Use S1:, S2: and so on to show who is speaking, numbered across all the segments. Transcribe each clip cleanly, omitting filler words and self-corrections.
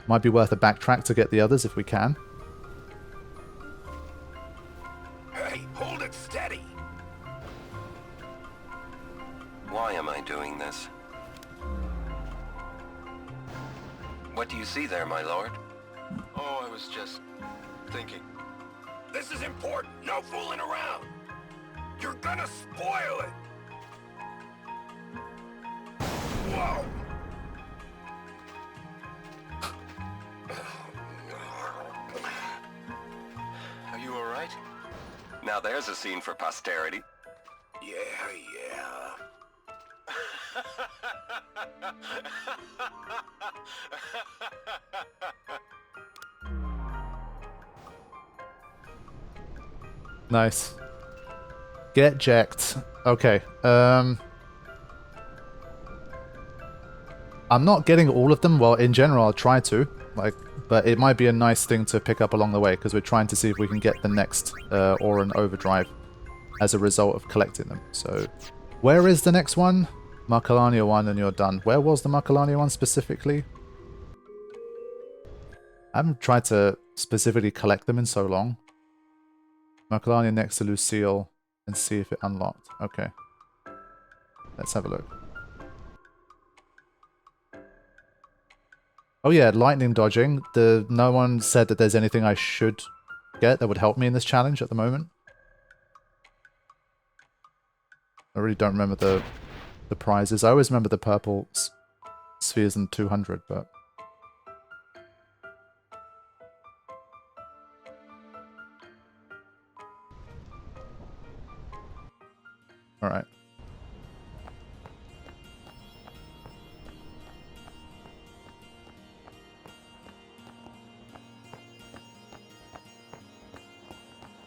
S1: Might be worth a backtrack to get the others if we can.
S2: Hey, hold it steady!
S3: Why am I doing this? What do you see there, my lord?
S4: Oh, I was just thinking.
S2: This is important! No fooling around! You're gonna spoil it! Whoa!
S4: Are you alright?
S3: Now there's a scene for posterity.
S2: Yeah.
S1: Nice. Get Jecht. Okay. I'm not getting all of them. Well, in general, I'll try to. But it might be a nice thing to pick up along the way, because we're trying to see if we can get the next Auron Overdrive as a result of collecting them. So, where is the next one? Markalania one, and you're done. Where was the Markalania one specifically? I haven't tried to specifically collect them in so long. Markalania next to Lucille, and see if it unlocked. Okay. Let's have a look. Oh yeah, lightning dodging. No one said that there's anything I should get that would help me in this challenge at the moment. I really don't remember the prizes. I always remember the purple spheres and 200, but... Alright.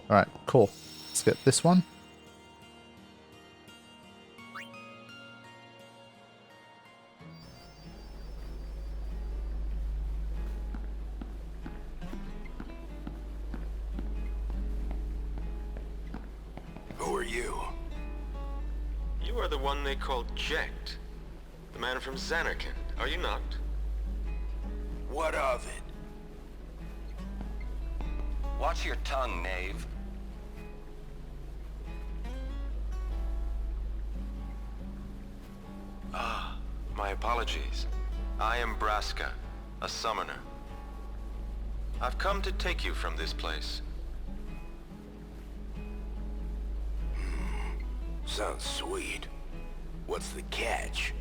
S1: Alright, cool. Let's get this one.
S2: Who are you?
S4: You are the one they called Jecht. The man from Zanarkand, are you not?
S2: What of it?
S3: Watch your tongue, knave.
S4: Ah, my apologies. I am Braska, a summoner. I've come to take you from this place.
S2: Sounds sweet. What's the catch?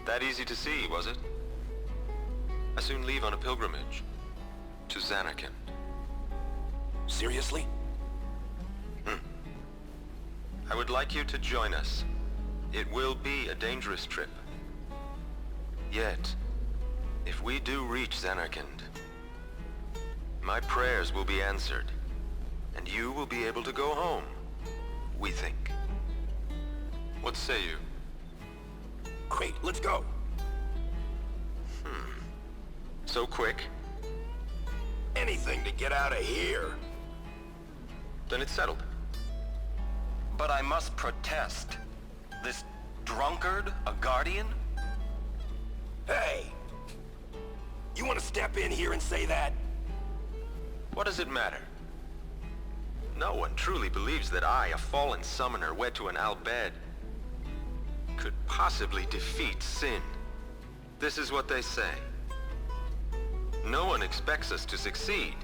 S4: That easy to see, was it? I soon leave on a pilgrimage to Zanarkand.
S2: Seriously?
S4: I would like you to join us. It will be a dangerous trip. Yet, if we do reach Zanarkand, my prayers will be answered, and you will be able to go home, we think. What say you?
S2: Great, let's go.
S4: So quick?
S2: Anything to get out of here.
S4: Then it's settled.
S3: But I must protest. This drunkard, a guardian?
S2: Hey! You want to step in here and say that?
S4: What does it matter? No one truly believes that I, a fallen summoner wed to an Al-Bhed, could possibly defeat sin. This is what they say. No one expects us to succeed.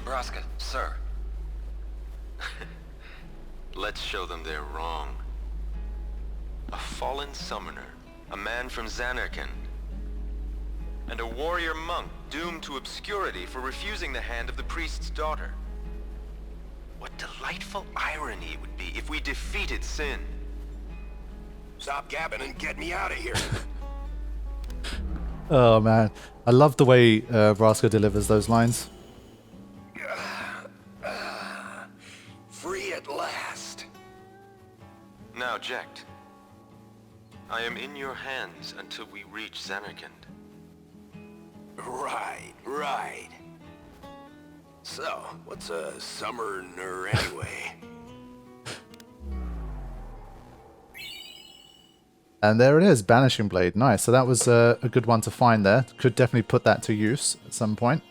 S3: Braska, sir.
S4: Let's show them they're wrong. A fallen summoner, a man from Zanarkand, and a warrior monk doomed to obscurity for refusing the hand of the priest's daughter. What delightful irony it would be if we defeated sin.
S2: Stop gabbing and get me out of here.
S1: Oh man, I love the way Braska delivers those lines.
S2: Free at last.
S4: Now, Jecht, I am in your hands until we reach Zanarkand.
S2: Right. So, what's a summoner anyway?
S1: And there it is, Banishing Blade. Nice. So that was a good one to find there. Could definitely put that to use at some point.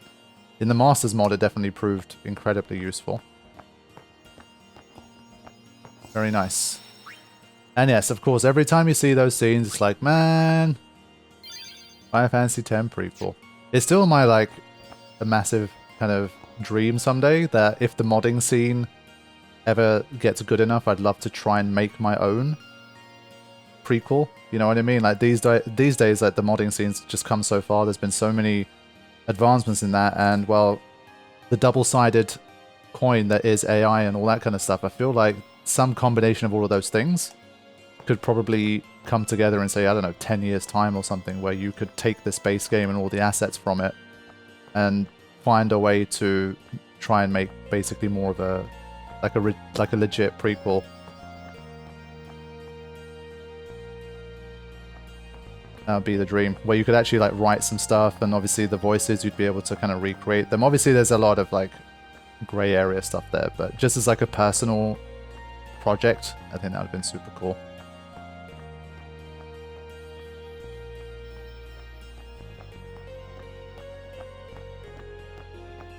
S1: In the Masters mod, it definitely proved incredibly useful. Very nice. And yes, of course, every time you see those scenes, it's like, man, Final Fantasy X prequel. It's still my, like, a massive kind of dream someday that if the modding scene ever gets good enough, I'd love to try and make my own prequel. You know what I mean? Like, these days, like, the modding scene's just come so far. There's been so many advancements in that, and, well, the double-sided coin that is AI and all that kind of stuff, I feel like some combination of all of those things could probably come together in, say, I don't know, 10 years time or something, where you could take this base game and all the assets from it and find a way to try and make basically more of a like a legit prequel. That would be the dream, where you could actually like write some stuff, and obviously the voices, you'd be able to kind of recreate them. Obviously there's a lot of like gray area stuff there, but just as like a personal project, I think that would have been super cool.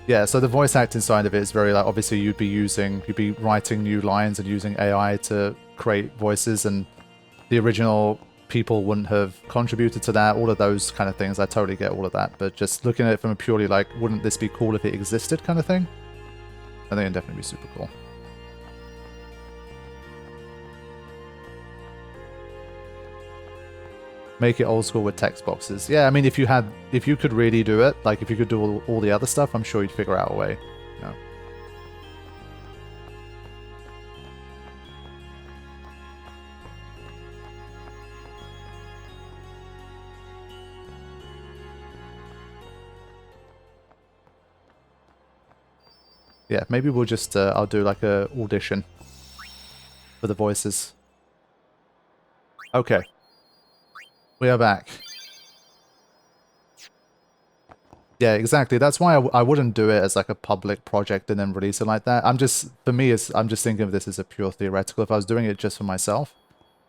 S1: Yeah, so the voice acting side of it is very like, obviously you'd be writing new lines and using AI to create voices, and the original people wouldn't have contributed to that, all of those kind of things. I totally get all of that, but just looking at it from a purely like, wouldn't this be cool if it existed kind of thing, I think it'd definitely be super cool. Make it old school with text boxes. Yeah, I mean, if you could really do it, like if you could do all the other stuff, I'm sure you'd figure out a way. You know? Yeah, maybe we'll just, I'll do like a audition for the voices. Okay. We are back. Yeah, exactly. That's why I wouldn't do it as like a public project and then release it like that. I'm just thinking of this as a pure theoretical. If I was doing it just for myself,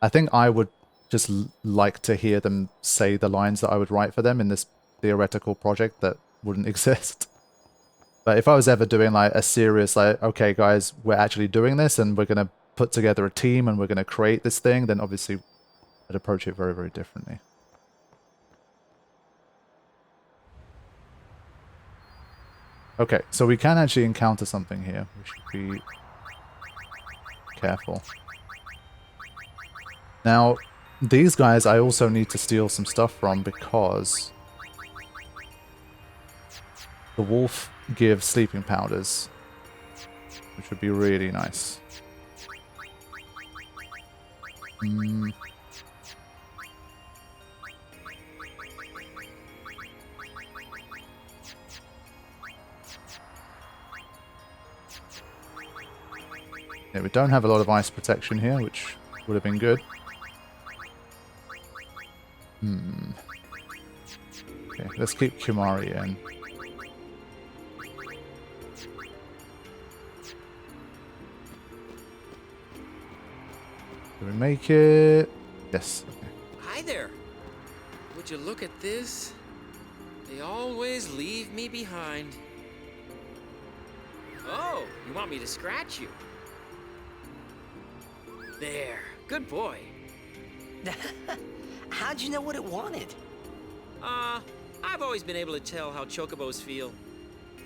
S1: I think I would just like to hear them say the lines that I would write for them in this theoretical project that wouldn't exist. But if I was ever doing like a serious, like, okay guys, we're actually doing this and we're going to put together a team and we're going to create this thing, then obviously I'd approach it very, very differently. Okay, so we can actually encounter something here. We should be careful. Now, these guys I also need to steal some stuff from, because the wolf gives sleeping powders, which would be really nice. Yeah, we don't have a lot of ice protection here, which would have been good. Okay, let's keep Kimari in. Do we make it? Yes. Okay.
S5: Hi there. Would you look at this? They always leave me behind. Oh, you want me to scratch you? There. Good boy.
S6: How'd you know what it wanted?
S5: I've always been able to tell how chocobos feel.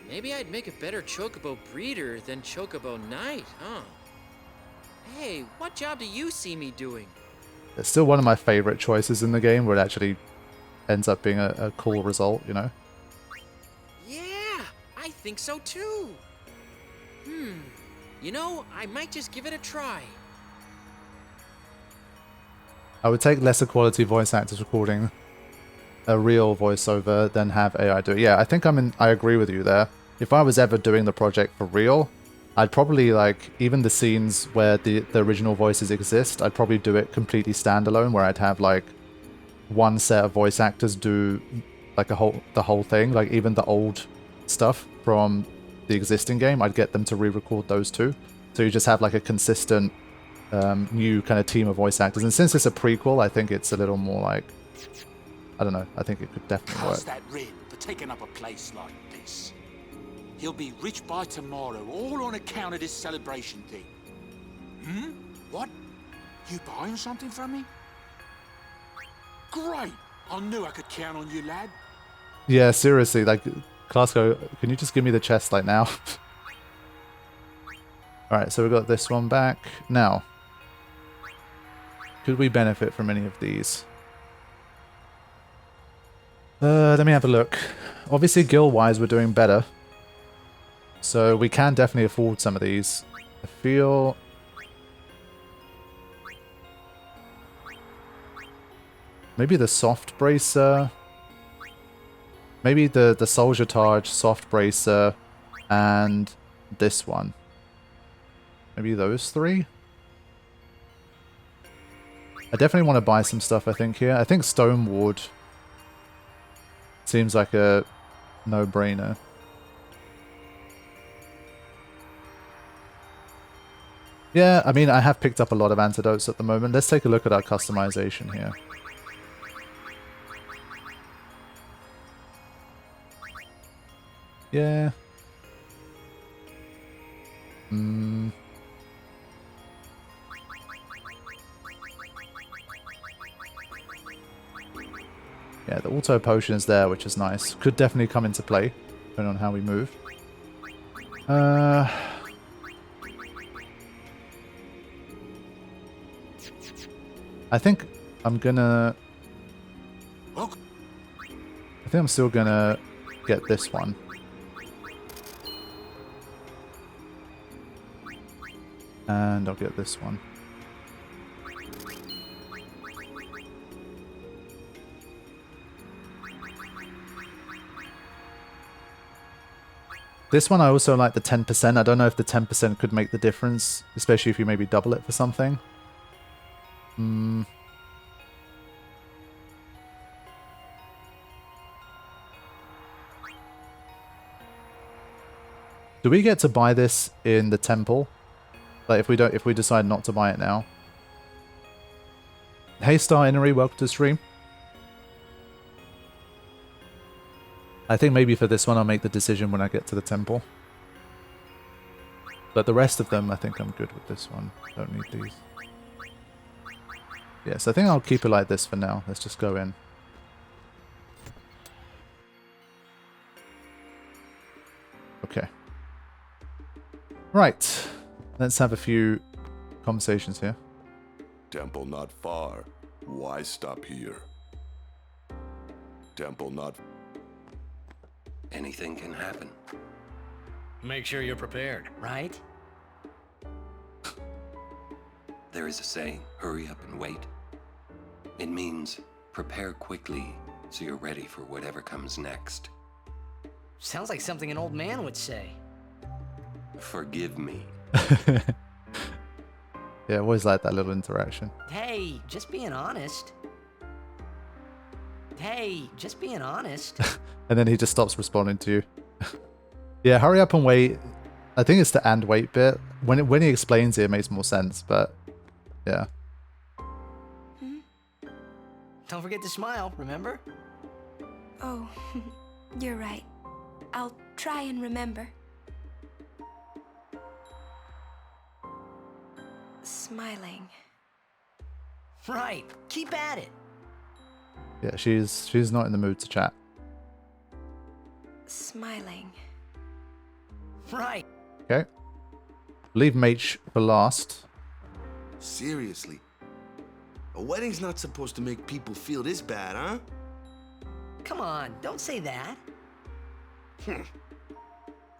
S5: Maybe I'd make a better chocobo breeder than chocobo knight, huh? Hey, what job do you see me doing?
S1: It's still one of my favorite choices in the game, where it actually ends up being a cool result, you know?
S5: Yeah, I think so too. You know, I might just give it a try.
S1: I would take lesser quality voice actors recording a real voiceover than have AI do it. Yeah, I think I agree with you there. If I was ever doing the project for real, I'd probably, like, even the scenes where the original voices exist, I'd probably do it completely standalone, where I'd have, like, one set of voice actors do, like, the whole thing. Like, even the old stuff from the existing game, I'd get them to re-record those too. So you just have, like, a consistent new kind of team of voice actors. And since it's a prequel, I think it's a little more like, I don't know, I think it could definitely work.
S6: Curse that Rin for taking up a place like this. He'll be rich by tomorrow, all on account of this celebration thing. Hmm? What? You buying something from me? Great! I knew I could count on you, lad.
S1: Yeah, seriously, like, Clasko, can you just give me the chest, like, now? Alright, so we got this one back. Now, could we benefit from any of these? Let me have a look. Obviously, guild-wise, we're doing better. So we can definitely afford some of these. I feel... maybe the soft bracer. Maybe the soldier targe, soft bracer, and this one. Maybe those three? I definitely want to buy some stuff, I think, here. I think stone ward seems like a no-brainer. Yeah, I mean, I have picked up a lot of antidotes at the moment. Let's take a look at our customization here. Yeah. Yeah, the auto potion is there, which is nice. Could definitely come into play, depending on how we move. I think I'm gonna... I think I'm still gonna get this one. And I'll get this one. This one I also like the 10%. I don't know if the 10% could make the difference, especially if you maybe double it for something. Do we get to buy this in the temple? Like if we decide not to buy it now. Hey Star Innery, welcome to the stream. I think maybe for this one I'll make the decision when I get to the temple. But the rest of them I think I'm good with this one. Don't need these. Yes, I think I'll keep it like this for now. Let's just go in. Okay. Right. Let's have a few conversations here.
S2: Temple not far. Why stop here? Temple not...
S3: Anything can happen.
S7: Make sure you're prepared, right?
S3: There is a saying, hurry up and wait. It means prepare quickly so you're ready for whatever comes next.
S7: Sounds like something an old man would say.
S3: Forgive me.
S1: Yeah, I always like that little interaction.
S7: Hey, just being honest. Hey, just being honest.
S1: And then he just stops responding to you. Yeah, hurry up and wait. I think it's the and wait bit. When he explains it, it makes more sense, but yeah.
S7: Don't forget to smile, remember?
S8: Oh, you're right. I'll try and remember. Smiling.
S7: Right, keep at it.
S1: Yeah, she's not in the mood to chat.
S8: Smiling.
S7: Right.
S1: Okay. Leave Mage for last.
S9: Seriously? A wedding's not supposed to make people feel this bad, huh?
S7: Come on, don't say that.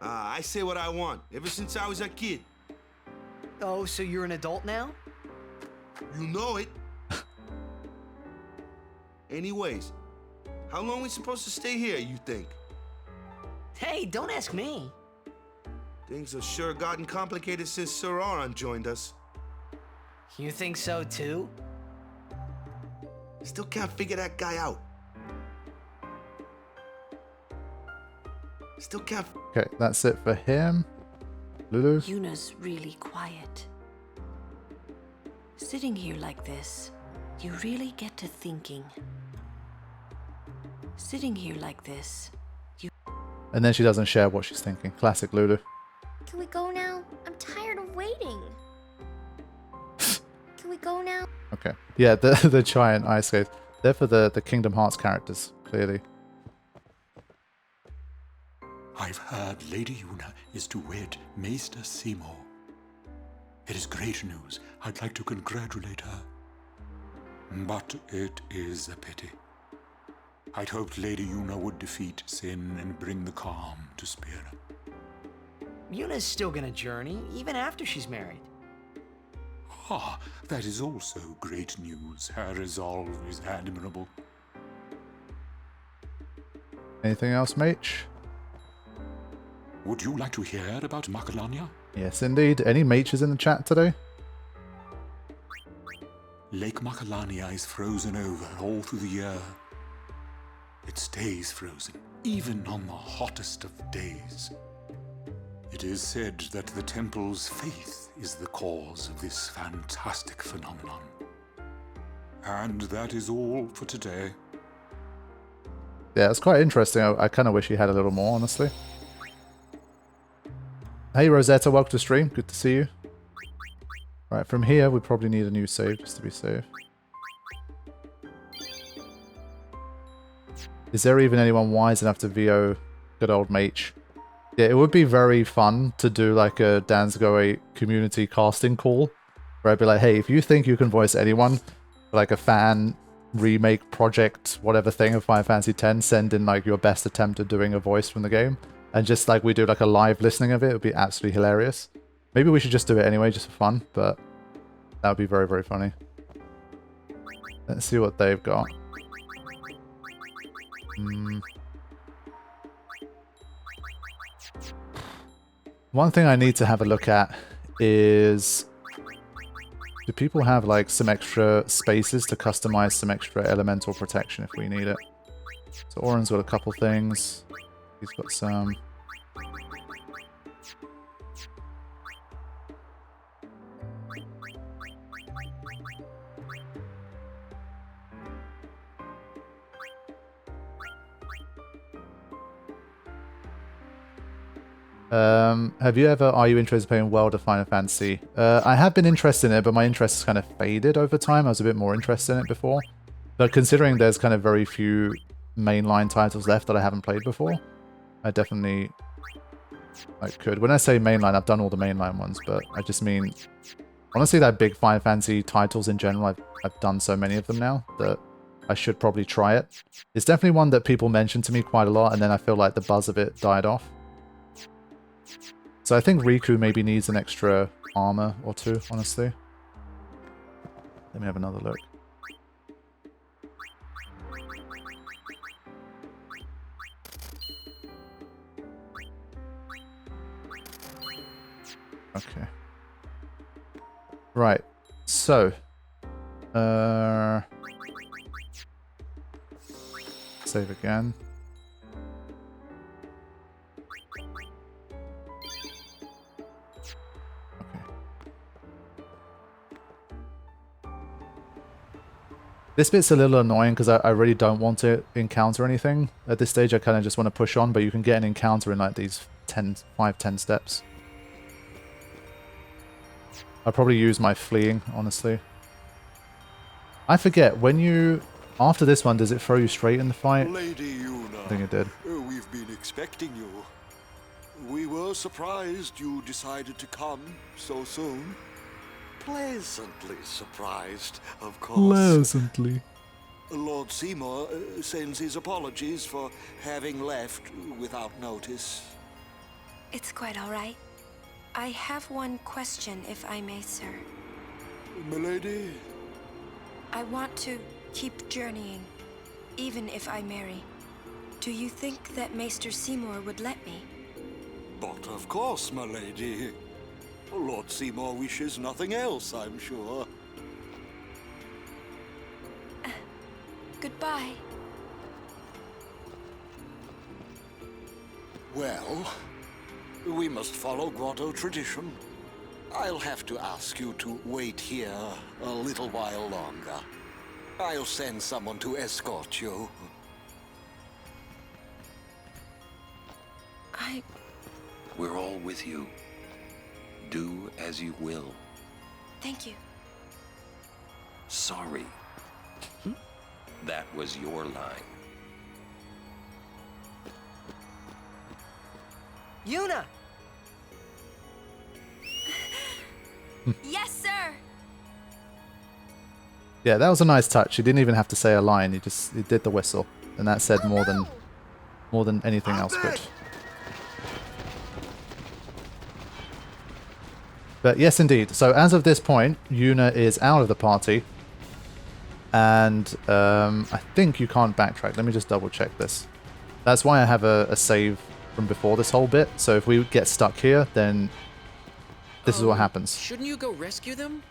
S9: I say what I want, ever since I was a kid.
S7: Oh, so you're an adult now?
S9: You know it. Anyways, how long we supposed to stay here, you think?
S7: Hey, don't ask me.
S9: Things have sure gotten complicated since Sir Aron joined us.
S7: You think so too?
S9: Still can't figure that guy out. Still can't...
S1: Okay, that's it for him. Lulu?
S8: Yuna's really quiet.
S10: Sitting here like this, you really get to thinking. Sitting here like this,
S1: And then she doesn't share what she's thinking. Classic Lulu.
S11: Can we go now? I'm tired of waiting. Can we go now?
S1: Okay. Yeah, the giant ice skates. They're for the Kingdom Hearts characters, clearly.
S6: I've heard Lady Yuna is to wed Maester Seymour. It is great news. I'd like to congratulate her. But it is a pity. I'd hoped Lady Yuna would defeat sin and bring the calm to Spira.
S7: Yuna's still gonna journey, even after she's married.
S6: Ah, that is also great news. Her resolve is admirable.
S1: Anything else, Mage?
S6: Would you like to hear about Macalania?
S1: Yes, indeed. Any Mages in the chat today?
S6: Lake Macalania is frozen over all through the year. It stays frozen, even on the hottest of days. It is said that the temple's faith is the cause of this fantastic phenomenon. And that is all for today.
S1: Yeah, it's quite interesting. I kind of wish he had a little more, honestly. Hey Rosetta, welcome to stream. Good to see you. Right, from here we probably need a new save just to be safe. Is there even anyone wise enough to VO good old Mage? Yeah, it would be very fun to do like a Danzgoe community casting call, where I'd be like, hey, if you think you can voice anyone, like a fan remake project, whatever thing of Final Fantasy X, send in like your best attempt at doing a voice from the game. And just like we do like a live listening of it, it would be absolutely hilarious. Maybe we should just do it anyway, just for fun, but that would be very, very funny. Let's see what they've got. One thing I need to have a look at is, do people have like some extra spaces to customize some extra elemental protection if we need it? So Oren's got a couple things. He's got some. Are you interested in playing World of Final Fantasy? I have been interested in it, but my interest has kind of faded over time. I was a bit more interested in it before. But considering there's kind of very few mainline titles left that I haven't played before, I definitely could. When I say mainline, I've done all the mainline ones, but I just mean, honestly, that big Final Fantasy titles in general, I've done so many of them now that I should probably try it. It's definitely one that people mention to me quite a lot, and then I feel like the buzz of it died off. So I think Riku maybe needs an extra armor or two, honestly. Let me have another look. Okay. Right. So. Save again. This bit's a little annoying because I really don't want to encounter anything. At this stage I kind of just want to push on, but you can get an encounter in like these 5-10 steps. I'll probably use my fleeing, honestly. I forget, when you... After this one, does it throw you straight in the fight?
S2: Lady Yuna,
S1: I think it did.
S2: We've been expecting you. We were surprised you decided to come so soon. Pleasantly surprised, of course.
S1: Pleasantly.
S2: Lord Seymour sends his apologies for having left without notice.
S8: It's quite all right. I have one question, if I may, sir.
S2: Milady?
S8: I want to keep journeying, even if I marry. Do you think that Maester Seymour would let me?
S2: But of course, my lady. Lord Seymour wishes nothing else, I'm sure.
S8: Goodbye.
S2: Well, we must follow Grotto tradition. I'll have to ask you to wait here a little while longer. I'll send someone to escort you.
S3: We're all with you. Do as you will.
S8: Thank you.
S3: Sorry. That was your line.
S7: Yuna!
S8: Yes, sir!
S1: Yeah, that was a nice touch. He didn't even have to say a line. He did the whistle, and that said more than anything else could. But yes, indeed. So as of this point, Yuna is out of the party, and I think you can't backtrack. Let me just double check this. That's why I have a save from before this whole bit. So if we get stuck here, then this is what happens.
S5: Shouldn't you go rescue them?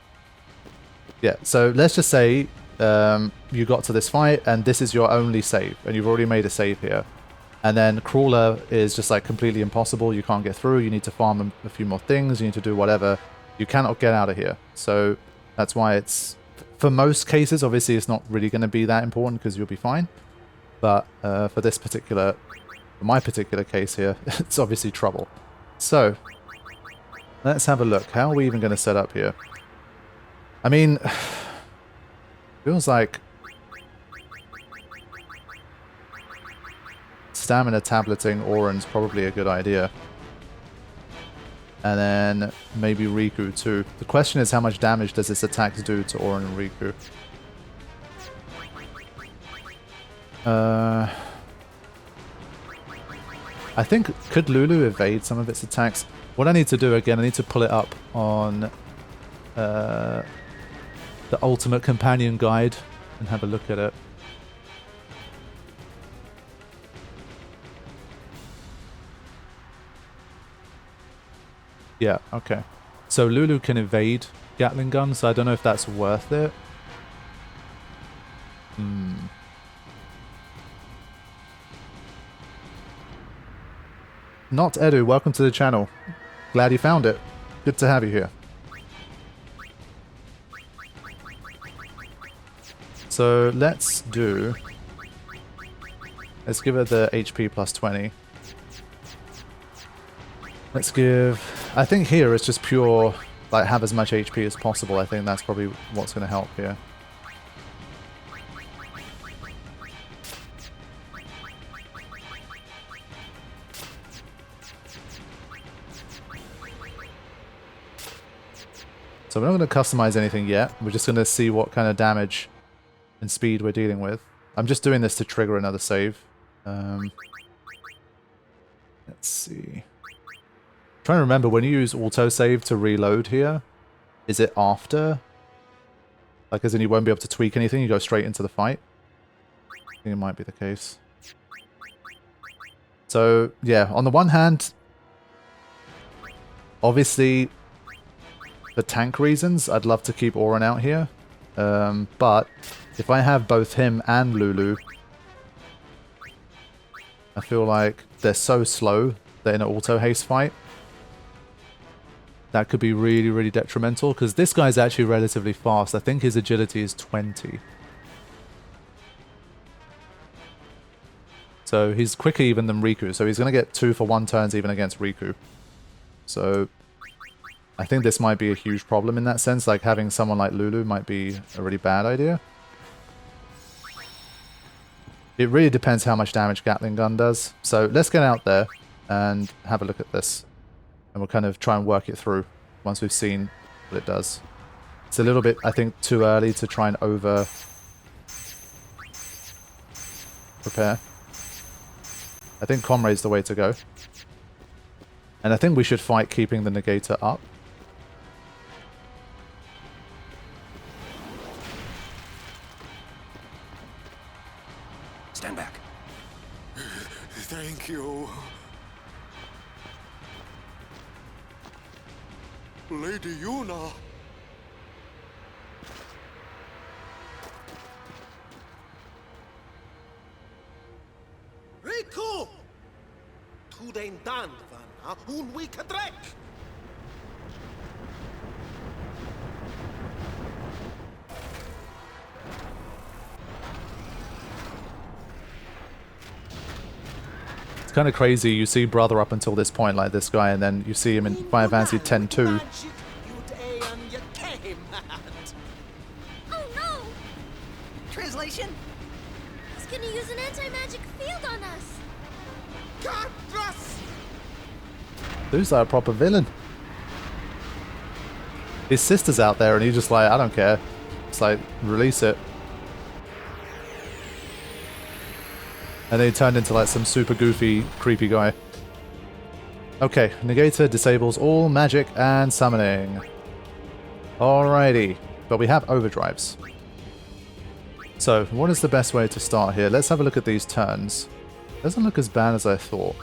S1: Yeah, so let's just say you got to this fight, and this is your only save, and you've already made a save here. And then Crawler is just like completely impossible. You can't get through. You need to farm a few more things. You need to do whatever. You cannot get out of here. So that's why it's, for most cases, obviously it's not really going to be that important because you'll be fine. But for my particular case here, it's obviously trouble. So let's have a look. How are we even going to set up here? I mean, feels like stamina tableting Auron's probably a good idea. And then maybe Riku too. The question is, how much damage does this attacks do to Auron and Riku? I think, could Lulu evade some of its attacks? What I need to do, again, I need to pull it up on the Ultimate Companion Guide and have a look at it. Yeah, okay. So Lulu can evade Gatling guns, so I don't know if that's worth it. Not Edu, welcome to the channel. Glad you found it. Good to have you here. So let's give her the HP plus 20. Let's give, I think here it's just pure, like, have as much HP as possible. I think that's probably what's going to help here. So we're not going to customize anything yet. We're just going to see what kind of damage and speed we're dealing with. I'm just doing this to trigger another save. Let's see. I'm trying to remember, when you use autosave to reload here, is it after? Like, as in you won't be able to tweak anything, you go straight into the fight? I think it might be the case. So, yeah, on the one hand, obviously, for tank reasons, I'd love to keep Auron out here. But if I have both him and Lulu, I feel like they're so slow that in an auto-haste fight, that could be really, really detrimental, because this guy's actually relatively fast. I think his agility is 20. So he's quicker even than Riku. So he's going to get 2 for 1 turns even against Riku. So I think this might be a huge problem in that sense. Like, having someone like Lulu might be a really bad idea. It really depends how much damage Gatling gun does. So let's get out there and have a look at this. And we'll kind of try and work it through once we've seen what it does. It's a little bit, I think, too early to try and over prepare. I think Comrade's the way to go. And I think we should fight keeping the negator up.
S3: Stand back.
S2: Thank you. Lady Yuna.
S12: Riku! Tu den dan, vana, un week a drek!
S1: kind of crazy. You see Brother up until this point, like this guy, and then you see him in Final Fantasy X-2.
S11: Oh no!
S7: Translation?
S11: He's gonna use an anti-magic field on us.
S7: God bless!
S1: Dude's like a proper villain. His sister's out there and he's just like, I don't care. It's like, release it. And then he turned into like some super goofy, creepy guy. Okay, Negator disables all magic and summoning. Alrighty, but we have overdrives. So, what is the best way to start here? Let's have a look at these turns. Doesn't look as bad as I thought.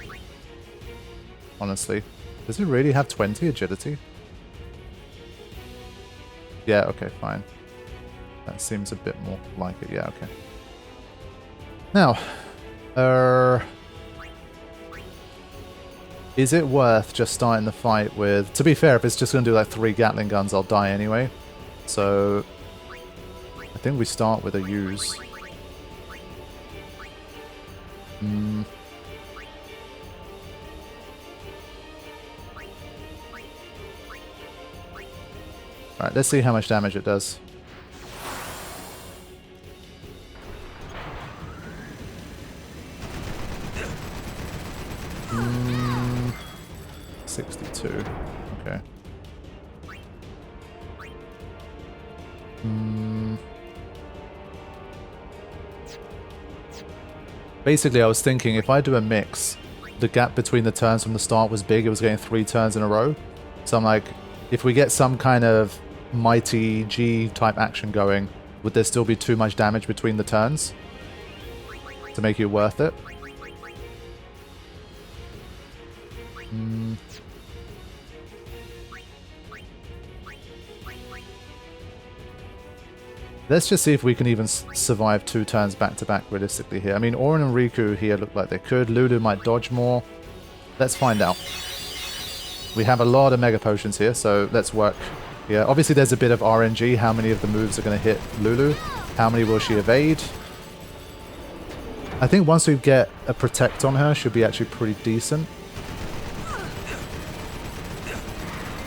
S1: Honestly. Does he really have 20 agility? Yeah, okay, fine. That seems a bit more like it. Yeah, okay. Now, is it worth just starting the fight with... To be fair, if it's just going to do like 3 Gatling guns, I'll die anyway. So, I think we start with a use. Alright, let's see how much damage it does. 62. Okay. Basically, I was thinking if I do a mix, the gap between the turns from the start was big. It was getting 3 turns in a row. So I'm like, if we get some kind of mighty G type action going, would there still be too much damage between the turns to make it worth it? Let's just see if we can even survive 2 turns back to back realistically here. I mean, Auron and Riku here look like they could. Lulu might dodge more. Let's find out. We have a lot of Mega Potions here, so let's work here. Obviously, there's a bit of RNG. How many of the moves are going to hit Lulu? How many will she evade? I think once we get a Protect on her, she'll be actually pretty decent.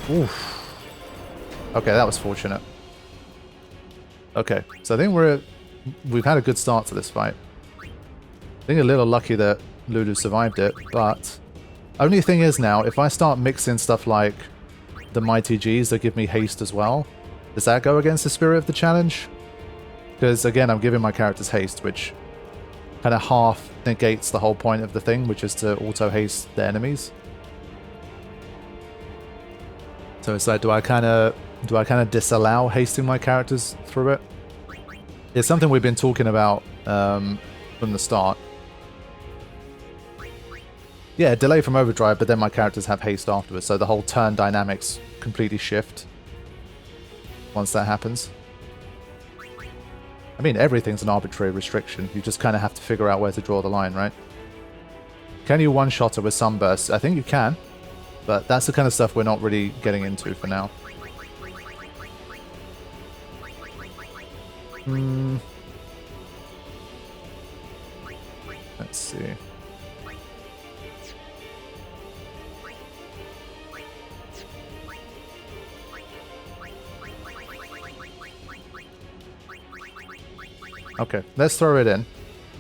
S1: Oof. Okay, that was fortunate. Okay, so I think we've had a good start to this fight. I think a little lucky that Lulu survived it, but only thing is now, if I start mixing stuff like the Mighty Gs that give me haste as well, does that go against the spirit of the challenge? Because again, I'm giving my characters haste, which kind of half negates the whole point of the thing, which is to auto-haste the enemies. So it's like, do I kind of disallow hasting my characters through it? It's something we've been talking about from the start. Yeah, delay from overdrive, but then my characters have haste afterwards, so the whole turn dynamics completely shift once that happens. I mean, everything's an arbitrary restriction. You just kind of have to figure out where to draw the line, right? Can you one-shot her with Sunburst? I think you can, but that's the kind of stuff we're not really getting into for now. Let's see. Okay, let's throw it in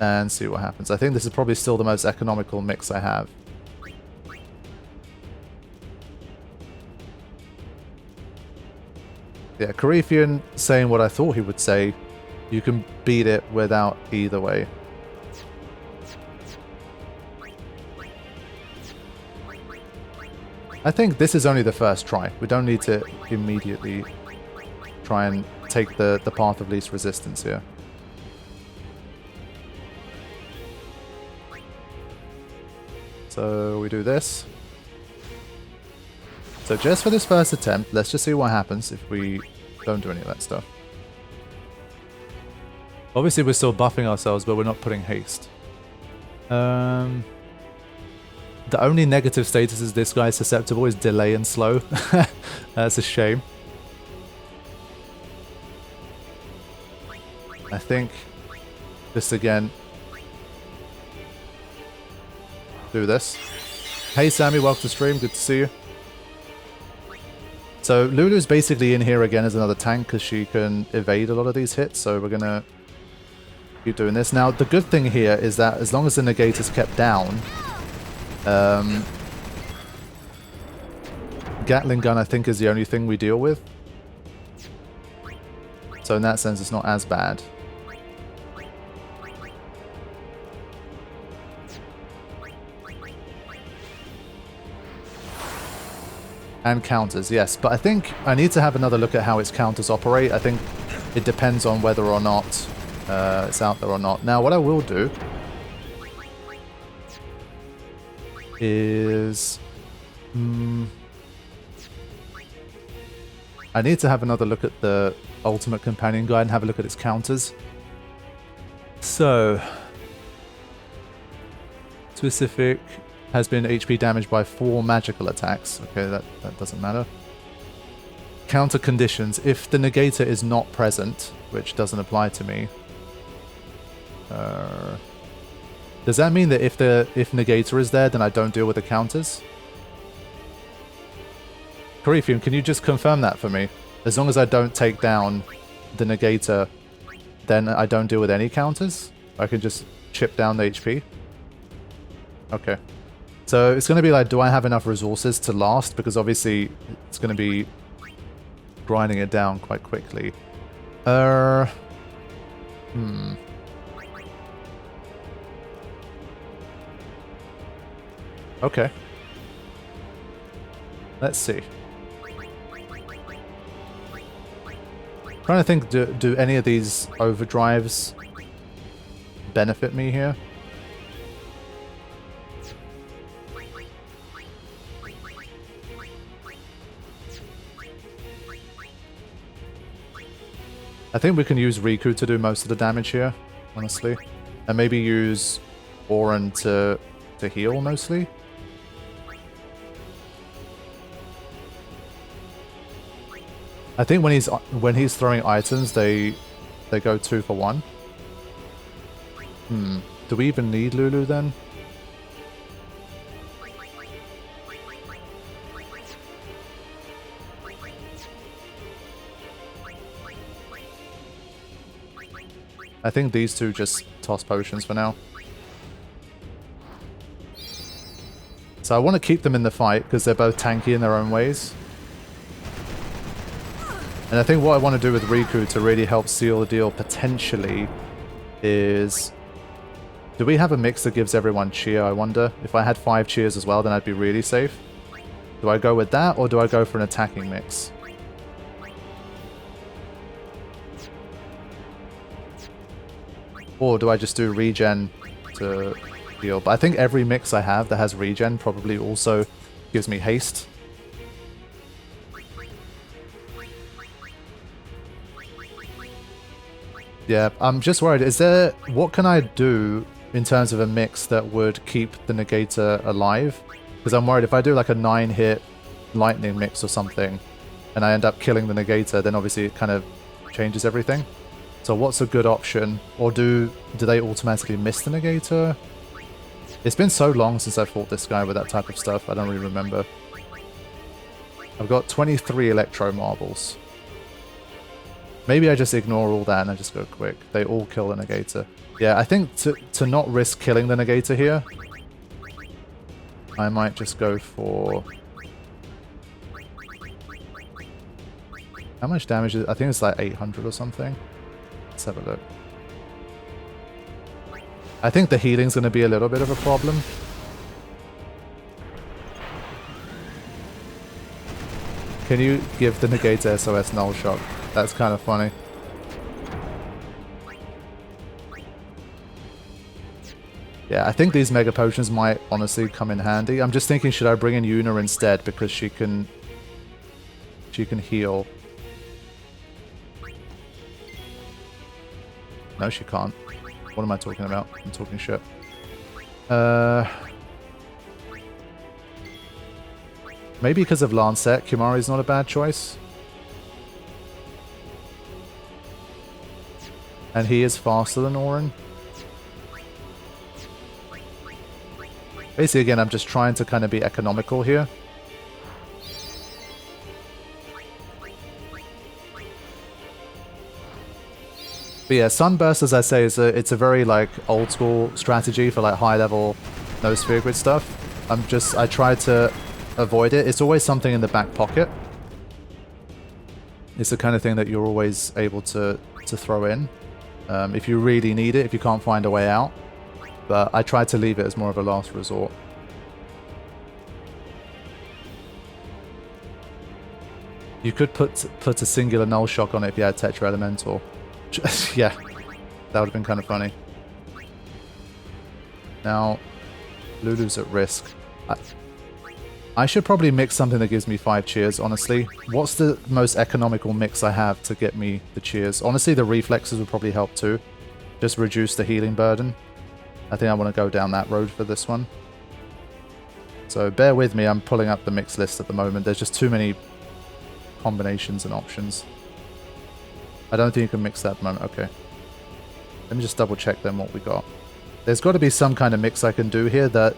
S1: and see what happens. I think this is probably still the most economical mix I have. Yeah, Carithian saying what I thought he would say. You can beat it without either way. I think this is only the first try. We don't need to immediately try and take the path of least resistance here. So we do this. So just for this first attempt, let's just see what happens if we don't do any of that stuff. Obviously we're still buffing ourselves, but we're not putting haste. The only negative status is this guy's susceptible is delay and slow. That's a shame. I think just again... do this. Hey Sammy, welcome to stream. Good to see you. So Lulu's basically in here again as another tank because she can evade a lot of these hits. So we're going to keep doing this. Now, the good thing here is that as long as the negator's kept down, Gatling gun I think is the only thing we deal with. So in that sense, it's not as bad. And counters, yes. But I think I need to have another look at how its counters operate. I think it depends on whether or not it's out there or not. Now, what I will do is... I need to have another look at the Ultimate Companion Guide and have a look at its counters. So... Specific... has been HP damaged by 4 magical attacks. Okay, that doesn't matter. Counter conditions. If the negator is not present, which doesn't apply to me. Does that mean that if negator is there, then I don't deal with the counters? Corypheum, can you just confirm that for me? As long as I don't take down the negator, then I don't deal with any counters? I can just chip down the HP? Okay. So it's going to be like, do I have enough resources to last? Because obviously it's going to be grinding it down quite quickly. Okay. Let's see. Trying to think, do any of these overdrives benefit me here? I think we can use Riku to do most of the damage here, honestly. And maybe use Orin to heal mostly. I think when he's throwing items, they go 2 for 1. Do we even need Lulu then? I think these two just toss potions for now. So I want to keep them in the fight because they're both tanky in their own ways. And I think what I want to do with Riku to really help seal the deal potentially is... Do we have a mix that gives everyone cheer, I wonder? If I had 5 cheers as well, then I'd be really safe. Do I go with that, or do I go for an attacking mix? Or do I just do regen to heal? But I think every mix I have that has regen probably also gives me haste. Yeah, I'm just worried. What can I do in terms of a mix that would keep the negator alive? Because I'm worried if I do like a 9-hit lightning mix or something, and I end up killing the negator, then obviously it kind of changes everything. So what's a good option? Or do they automatically miss the negator? It's been so long since I fought this guy with that type of stuff, I don't really remember. I've got 23 electro marbles. Maybe I just ignore all that and I just go quick. They all kill the negator. Yeah, I think to not risk killing the negator here, I might just go for... How much damage is it? I think it's like 800 or something. Let's have a look. I think the healing's going to be a little bit of a problem. Can you give the negator SOS null shock? That's kind of funny. Yeah, I think these mega potions might honestly come in handy. I'm just thinking, should I bring in Yuna instead because she can heal? No, she can't. What am I talking about? I'm talking shit. Maybe because of Lancet, Kimari's not a bad choice. And he is faster than Orin. Basically, again, I'm just trying to kind of be economical here. But yeah, Sunburst, as I say, it's a very like old school strategy for like high level no sphere grid stuff. I try to avoid it. It's always something in the back pocket. It's the kind of thing that you're always able to throw in if you really need it, if you can't find a way out. But I try to leave it as more of a last resort. You could put a singular null shock on it if you had Tetra Elemental. Yeah, that would have been kind of funny. Now, Lulu's at risk. I should probably mix something that gives me 5 cheers, honestly. What's the most economical mix I have to get me the cheers? Honestly, the reflexes would probably help too. Just reduce the healing burden. I think I want to go down that road for this one. So bear with me, I'm pulling up the mix list at the moment. There's just too many combinations and options. I don't think you can mix that at the moment. Okay. Let me just double check then what we got. There's got to be some kind of mix I can do here that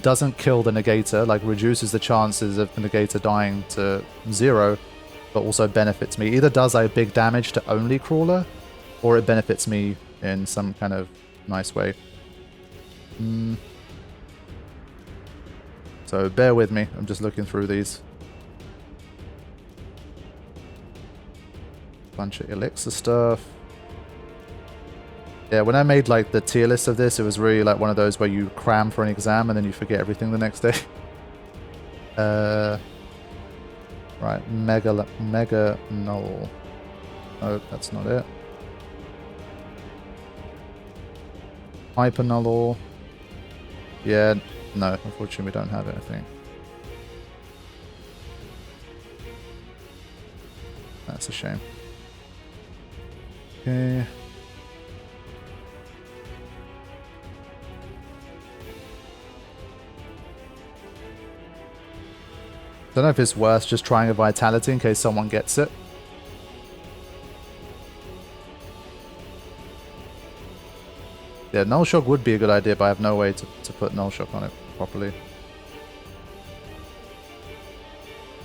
S1: doesn't kill the negator, like reduces the chances of the negator dying to 0, but also benefits me. Either does like big damage to only Crawler, or it benefits me in some kind of nice way. So bear with me, I'm just looking through these. Bunch of elixir stuff. Yeah, when I made like the tier list of this, it was really like one of those where you cram for an exam and then you forget everything the next day. Right, mega null. Oh, that's not it. Hyper null. Yeah, no, unfortunately we don't have it, I think. That's a shame. Okay. Don't know if it's worth just trying a Vitality in case someone gets it. Yeah, Null Shock would be a good idea, but I have no way to put Null Shock on it properly.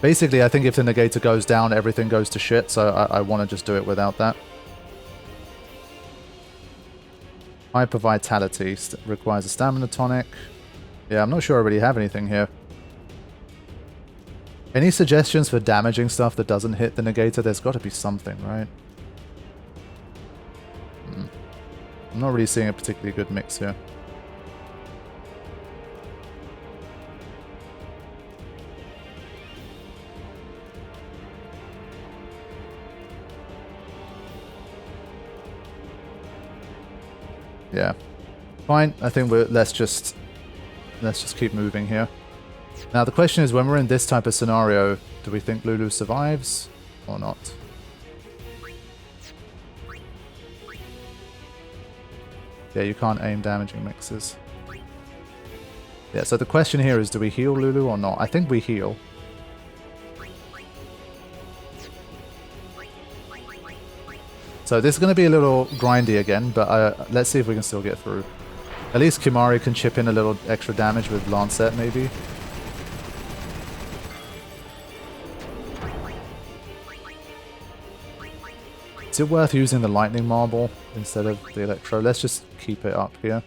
S1: Basically, I think if the negator goes down, everything goes to shit, so I want to just do it without that. Hyper Vitality requires a stamina tonic. Yeah, I'm not sure I really have anything here. Any suggestions for damaging stuff that doesn't hit the negator? There's got to be something, right? I'm not really seeing a particularly good mix here. Yeah. Fine, I think let's just keep moving here. Now the question is, when we're in this type of scenario, do we think Lulu survives or not? Yeah, you can't aim damaging mixes. Yeah, so the question here is, do we heal Lulu or not? I think we heal. So this is going to be a little grindy again, but let's see if we can still get through. At least Kimari can chip in a little extra damage with Lancet, maybe. Is it worth using the Lightning Marble instead of the Electro? Let's just keep it up here.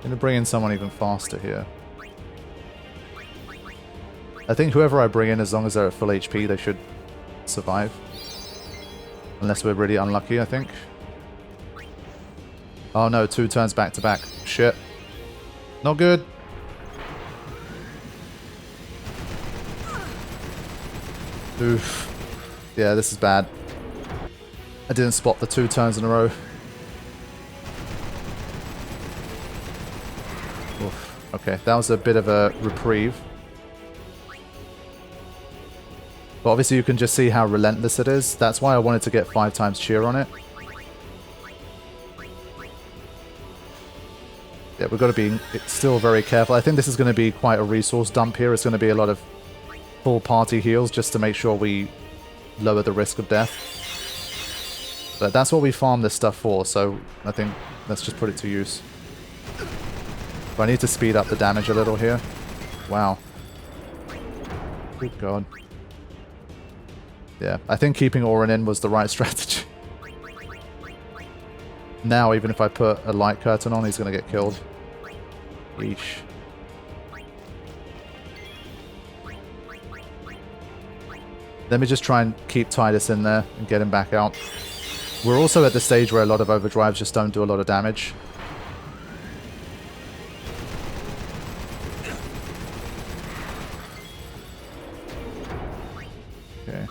S1: Gonna bring in someone even faster here. I think whoever I bring in, as long as they're at full HP, they should survive. Unless we're really unlucky, I think. Oh no, 2 turns back to back. Shit. Not good. Oof. Yeah, this is bad. I didn't spot the 2 turns in a row. Oof. Okay, that was a bit of a reprieve. But obviously you can just see how relentless it is. That's why I wanted to get 5 times cheer on it. Yeah, we've got to be still very careful. I think this is going to be quite a resource dump here. It's going to be a lot of full party heals just to make sure we lower the risk of death. But that's what we farm this stuff for, so I think let's just put it to use. But I need to speed up the damage a little here. Wow. Good God. Yeah, I think keeping Orin in was the right strategy. Now, even if I put a light curtain on, he's going to get killed. Eesh. Let me just try and keep Titus in there and get him back out. We're also at the stage where a lot of overdrives just don't do a lot of damage. Okay.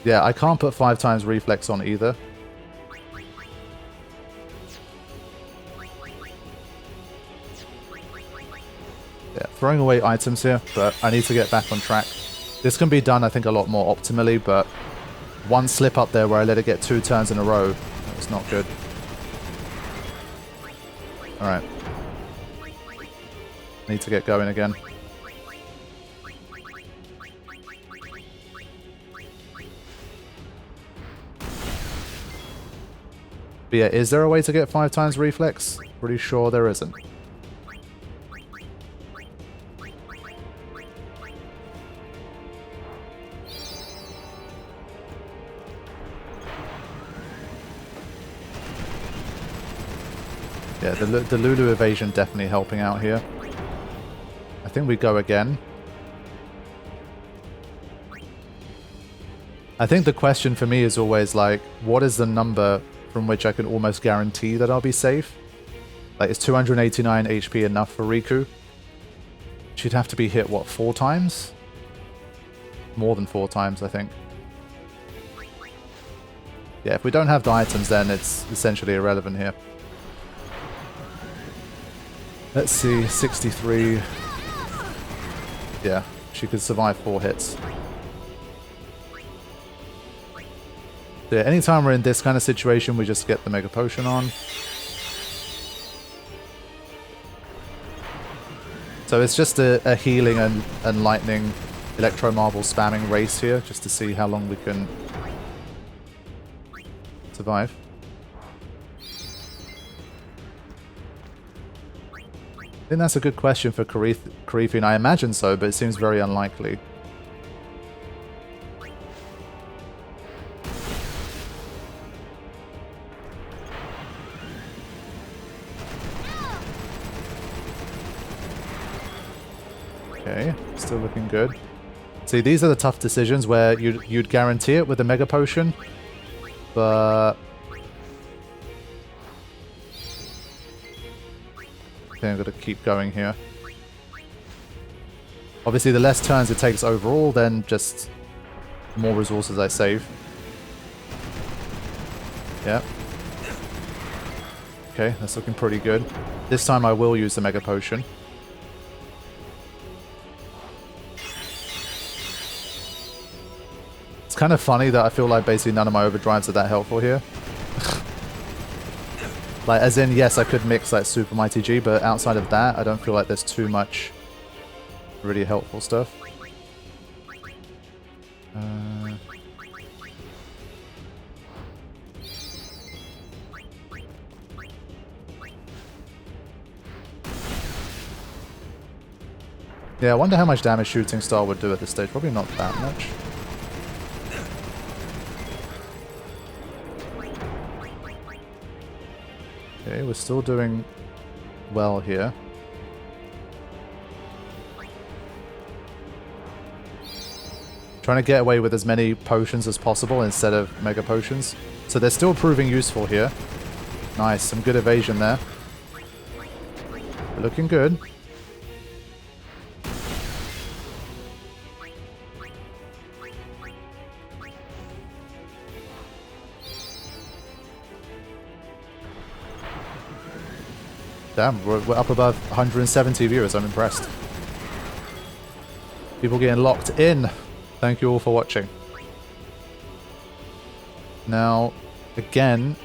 S1: Yeah, I can't put 5 times reflex on either. Yeah, throwing away items here, but I need to get back on track. This can be done, I think, a lot more optimally, but one slip up there where I let it get 2 turns in a row, that was not good. Alright. Need to get going again. But yeah, is there a way to get 5 times reflex? Pretty sure there isn't. Yeah, the Lulu evasion definitely helping out here. I think we go again. I think the question for me is always like, what is the number from which I can almost guarantee that I'll be safe? Like, is 289 HP enough for Riku? She'd have to be hit, what, 4 times? More than 4 times, I think. Yeah, if we don't have the items, then it's essentially irrelevant here. Let's see, 63. Yeah, she could survive 4 hits. So yeah, anytime we're in this kind of situation, we just get the Mega Potion on. So it's just a healing and lightning Electro Marble spamming race here, just to see how long we can survive. I think that's a good question for Karifian. I imagine so, but it seems very unlikely. Okay, still looking good. See, these are the tough decisions where you'd guarantee it with a Mega Potion, but I think I'm going to keep going here. Obviously, the less turns it takes overall, then just more resources I save. Yeah. Okay, that's looking pretty good. This time I will use the Mega Potion. It's kind of funny that I feel like basically none of my overdrives are that helpful here. Like, as in, yes, I could mix like Super Mighty G, but outside of that, I don't feel like there's too much really helpful stuff. Yeah, I wonder how much damage Shooting Star would do at this stage. Probably not that much. Okay, we're still doing well here. Trying to get away with as many potions as possible instead of Mega Potions. So they're still proving useful here. Nice, some good evasion there. We're looking good. Damn, we're up above 170 viewers. I'm impressed. People getting locked in. Thank you all for watching. Now, again,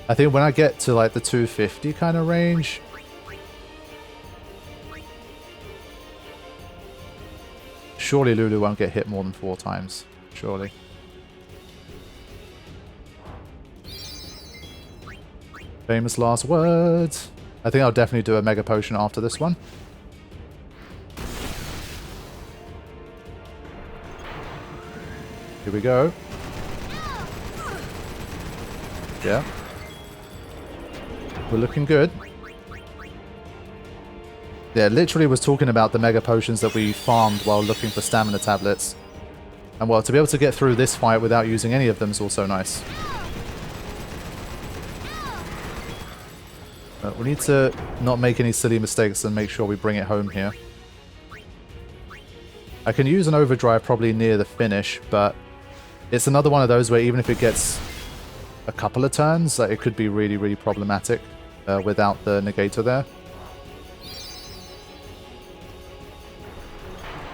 S1: I think when I get to like the 250 kind of range, surely Lulu won't get hit more than 4 times. Surely. Famous last words. I think I'll definitely do a Mega Potion after this one. Here we go. Yeah. We're looking good. Yeah, literally was talking about the Mega Potions that we farmed while looking for stamina tablets. And well, to be able to get through this fight without using any of them is also nice. But we need to not make any silly mistakes and make sure we bring it home here. I can use an overdrive probably near the finish, but it's another one of those where even if it gets a couple of turns, it could be really, really problematic without the negator there.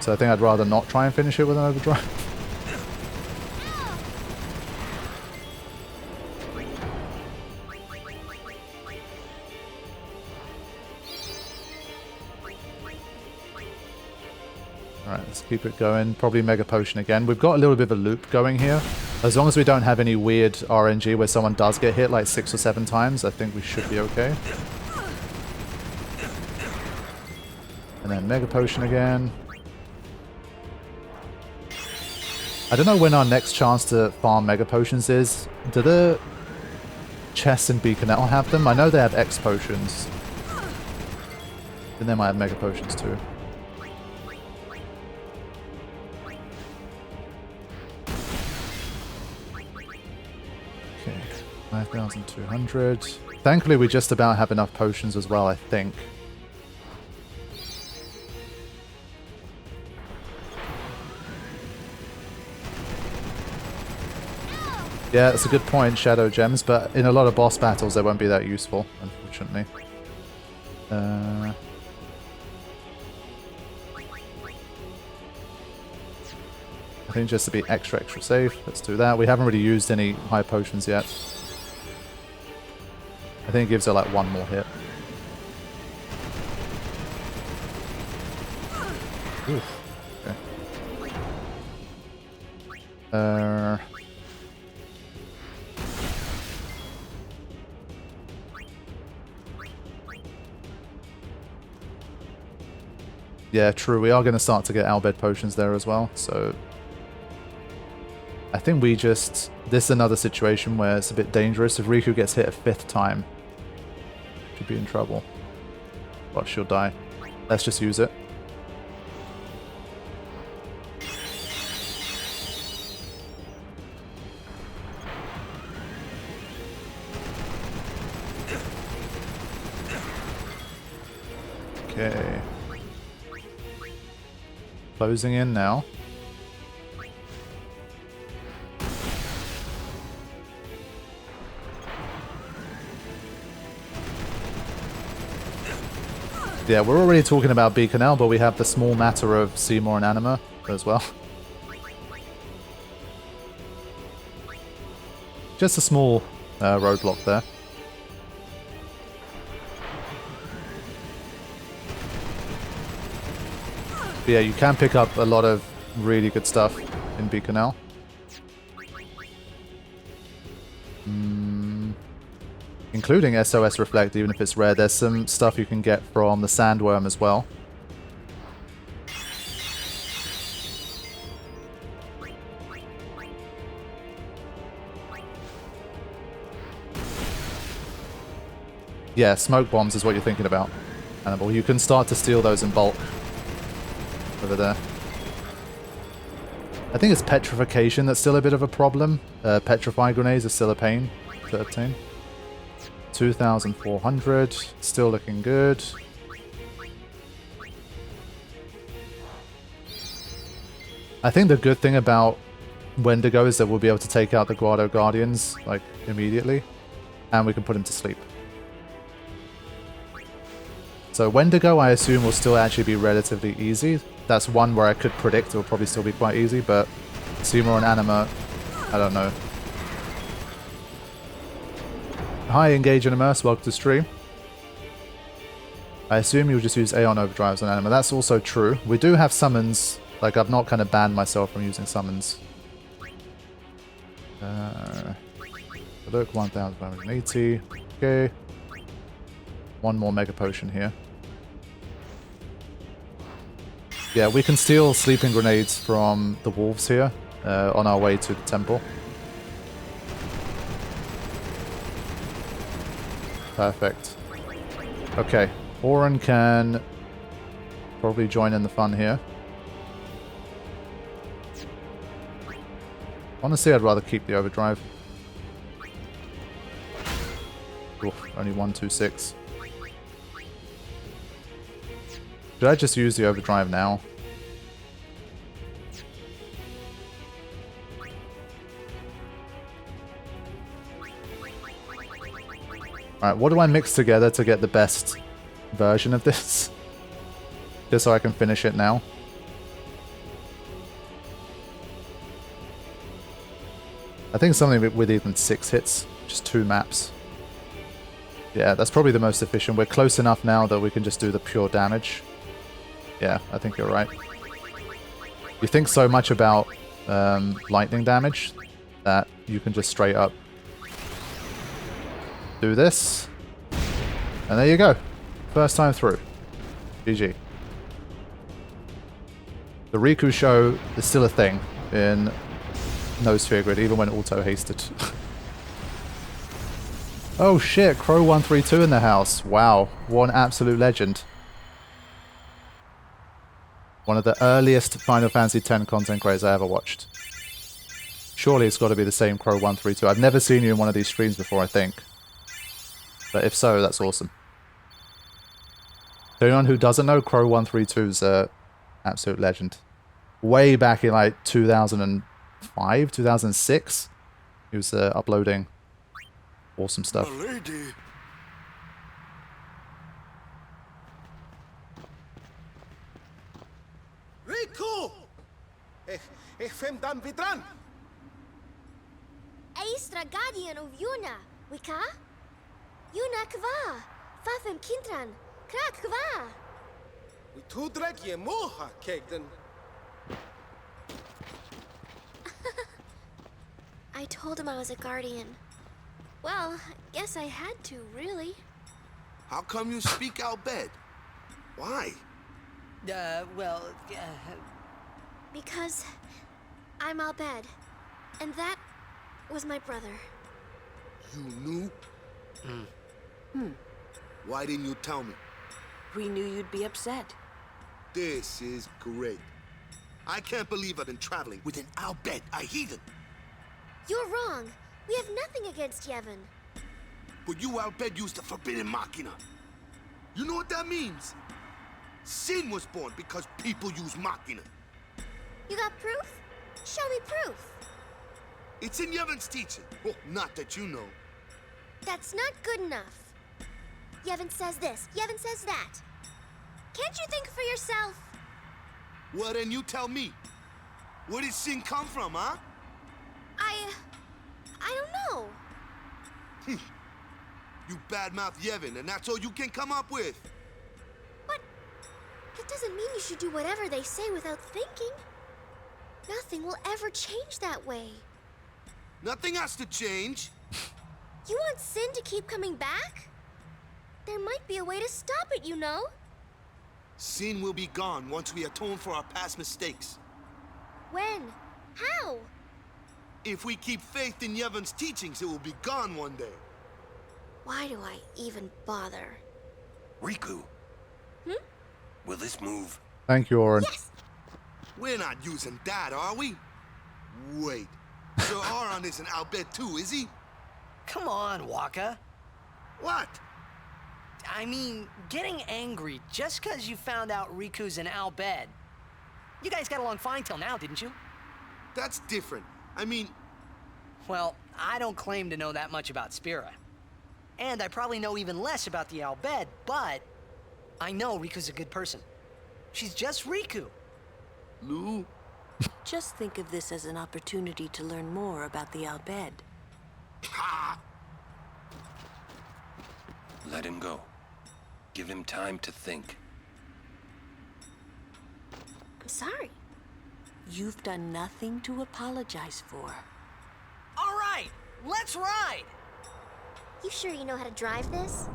S1: So I think I'd rather not try and finish it with an overdrive. Alright, let's keep it going. Probably Mega Potion again. We've got a little bit of a loop going here. As long as we don't have any weird RNG where someone does get hit like 6 or 7 times, I think we should be okay. And then Mega Potion again. I don't know when our next chance to farm Mega Potions is. Do the chests in Beaconette have them? I know they have X Potions. And they might have Mega Potions too. Okay, 5,200. Thankfully we just about have enough potions as well, I think. Yeah, that's a good point, Shadow Gems, but in a lot of boss battles they won't be that useful, unfortunately. I think just to be extra safe, let's do that. We haven't really used any high potions yet. I think it gives her like 1 more hit. Oof. Okay. Yeah, true. We are going to start to get Albed potions there as well, so I think we just... This is another situation where it's a bit dangerous. If Riku gets hit a 5th time, she'll be in trouble. Well, she'll die. Let's just use it. Okay. Closing in now. Yeah, we're already talking about Beaconelle, but we have the small matter of Seymour and Anima as well. Just a small roadblock there. But yeah, you can pick up a lot of really good stuff in Beaconelle. Including SOS Reflect, even if it's rare. There's some stuff you can get from the Sandworm as well. Yeah, smoke bombs is what you're thinking about, Hannibal. You can start to steal those in bulk over there. I think it's petrification that's still a bit of a problem. Petrify grenades are still a pain to obtain. 2,400, still looking good. I think the good thing about Wendigo is that we'll be able to take out the Guado Guardians like immediately, and we can put him to sleep. So Wendigo I assume will still actually be relatively easy. That's one where I could predict it will probably still be quite easy, but Seymour and Anima, I don't know. Hi, Engage and Immerse. Welcome to stream. I assume you'll just use Aeon Overdrives on Anima. That's also true. We do have summons. Like, I've not kind of banned myself from using summons. Look, 1,580. Okay. One more Mega Potion here. Yeah, we can steal Sleeping Grenades from the wolves here on our way to the temple. Perfect. Okay, Oren can probably join in the fun here. Honestly, I'd rather keep the overdrive. Oof, only 126. Should I just use the overdrive now? Alright, what do I mix together to get the best version of this? Just so I can finish it now. I think something with even 6 hits, just 2 maps. Yeah, that's probably the most efficient. We're close enough now that we can just do the pure damage. Yeah, I think you're right. You think so much about lightning damage that you can just straight up do this. And there you go. First time through. GG. The Riku show is still a thing in No Sphere Grid, even when auto-hasted. Oh shit, Crow132 in the house. Wow, one absolute legend. One of the earliest Final Fantasy X content creators I ever watched. Surely it's got to be the same Crow132. I've never seen you in one of these streams before, I think. But if so, that's awesome. To anyone who doesn't know, Crow132 is an absolute legend. Way back in like 2005, 2006, he was uploading awesome stuff.
S12: Riku! Ich fem dan vidran!
S11: Aistra guardian of Yuna, Wika? Yuna kva, fafem kintran, krak kva.
S12: We tudrek ye moha kegden.
S11: I told him I was a guardian. Well, guess I had to, really.
S9: How come you speak out bed? Why?
S11: Because I'm Albed, and that was my brother.
S9: You knew? Why didn't you tell me?
S10: We knew you'd be upset.
S9: This is great. I can't believe I've been traveling with an Albed, a heathen.
S11: You're wrong. We have nothing against Yevon.
S9: But you, Albed, used the forbidden machina. You know what that means? Sin was born because people use machina.
S11: You got proof? Show me proof.
S9: It's in Yevon's teaching. Well, not that you know.
S11: That's not good enough. Yevon says this, Yevon says that. Can't you think for yourself?
S9: Well, then you tell me. Where did sin come from, huh?
S11: I don't know.
S9: You badmouth Yevon, and that's all you can come up with.
S11: But that doesn't mean you should do whatever they say without thinking. Nothing will ever change that way.
S9: Nothing has to change.
S11: You want sin to keep coming back? There might be a way to stop it, you know?
S9: Sin will be gone once we atone for our past mistakes.
S11: When? How?
S9: If we keep faith in Yevon's teachings, it will be gone one day.
S11: Why do I even bother?
S3: Riku. Will this move?
S1: Thank you, Oren.
S11: Yes!
S9: We're not using that, are we? Wait. Sir Aron isn't Albed too, is he?
S7: Come on, Waka.
S9: What?
S7: I mean, getting angry just because you found out Riku's an Albed. You guys got along fine till now, didn't you?
S9: That's different. I mean...
S7: Well, I don't claim to know that much about Spira. And I probably know even less about the Albed, but I know Riku's a good person. She's just Riku.
S9: Lou?
S10: Just think of this as an opportunity to learn more about the Albed.
S9: Ha!
S3: him go. Give him time to think.
S11: I'm sorry.
S10: You've done nothing to apologize for.
S7: All right, let's ride!
S11: You sure you know how to drive this?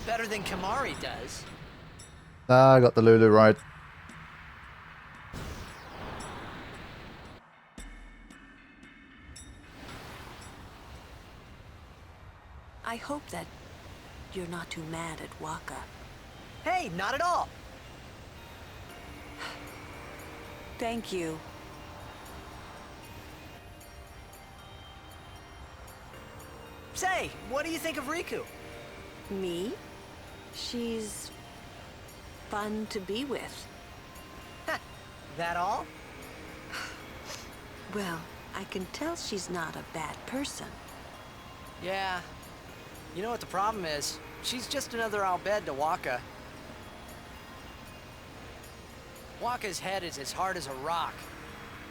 S7: Better than Kamari does.
S1: Ah, I got the Lulu ride.
S10: I hope that you're not too mad at Waka.
S7: Hey, not at all.
S10: Thank you.
S7: Say, what do you think of Riku?
S10: Me? She's fun to be with.
S7: That all?
S10: Well, I can tell she's not a bad person.
S7: Yeah. You know what the problem is? She's just another Albed to Waka. Waka's head is as hard as a rock.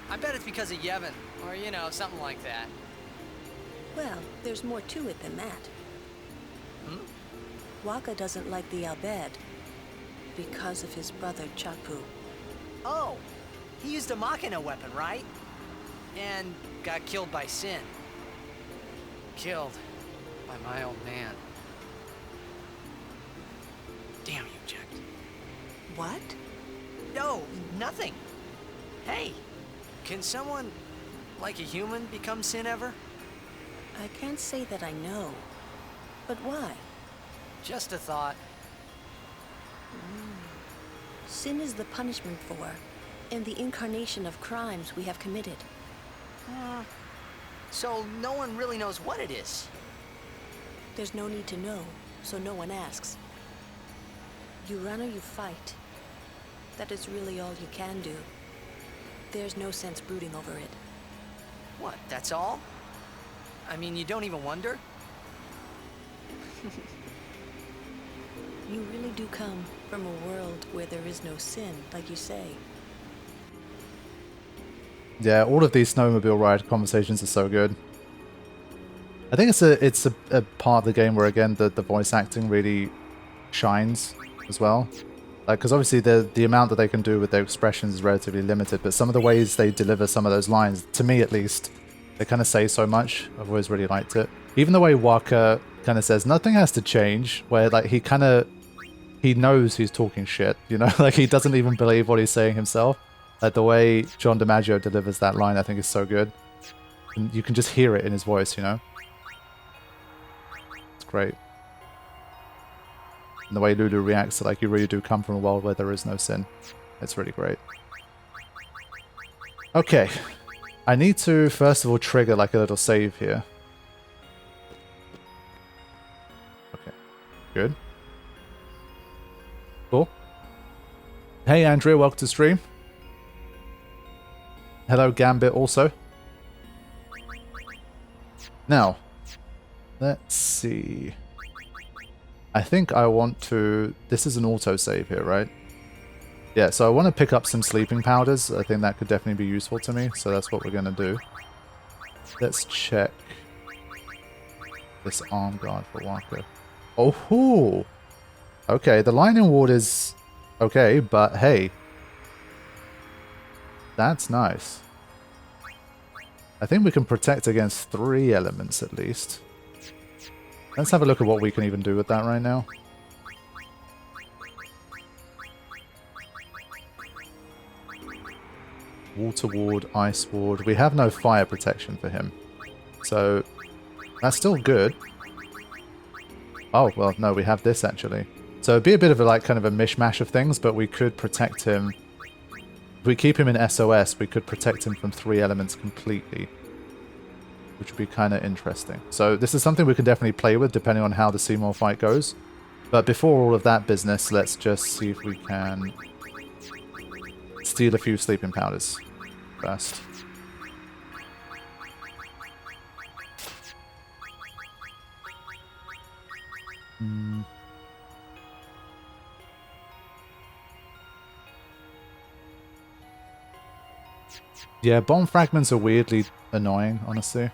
S7: I bet it's because of Yevon, or you know, something like that.
S10: Well, there's more to it than that.
S7: Hmm?
S10: Waka doesn't like the Albed because of his brother Chapu.
S7: Oh, he used a Machina weapon, right? And got killed by Sin. Killed by my old man. Damn you, Jecht.
S10: What?
S7: No, nothing. Hey, can someone, like a human, become Sin ever?
S10: I can't say that I know. But why?
S7: Just a thought.
S10: Sin is the punishment for, and the incarnation of crimes we have committed.
S7: So no one really knows what it is.
S10: There's no need to know, so no one asks. You run or you fight. That is really all you can do. There's no sense brooding over it.
S7: What, that's all? I mean, you don't even wonder?
S10: You really do come from a world where there is no sin, like you say.
S1: Yeah, all of these snowmobile ride conversations are so good. I think it's a part of the game where, again, the voice acting really shines as well. Like, because obviously the amount that they can do with their expressions is relatively limited, but some of the ways they deliver some of those lines, to me at least, they kind of say so much. I've always really liked it. Even the way Waka kind of says, nothing has to change, where like he knows he's talking shit, you know? Like, he doesn't even believe what he's saying himself. Like, the way John DiMaggio delivers that line, I think, is so good. And you can just hear it in his voice, you know? It's great. And the way Lulu reacts to, like, you really do come from a world where there is no sin. It's really great. Okay. I need to, first of all, trigger, like, a little save here. Okay. Good. Cool. Hey, Andrea, welcome to stream. Hello, Gambit, also. Now, let's see. I think I want to... This is an autosave here, right? Yeah, so I want to pick up some sleeping powders. I think that could definitely be useful to me, so that's what we're going to do. Let's check this arm guard for Waka. Oh, okay, the lightning ward is okay, but hey. That's nice. I think we can protect against 3 elements at least. Let's have a look at what we can even do with that right now. Water ward, ice ward. We have no fire protection for him. So that's still good. Oh, well, no, we have this actually. So it'd be a bit of a like kind of a mishmash of things, but we could protect him. If we keep him in SOS, we could protect him from 3 elements completely, which would be kind of interesting. So this is something we can definitely play with depending on how the Seymour fight goes. But before all of that business, let's just see if we can steal a few sleeping powders first. Yeah, bomb fragments are weirdly annoying, honestly.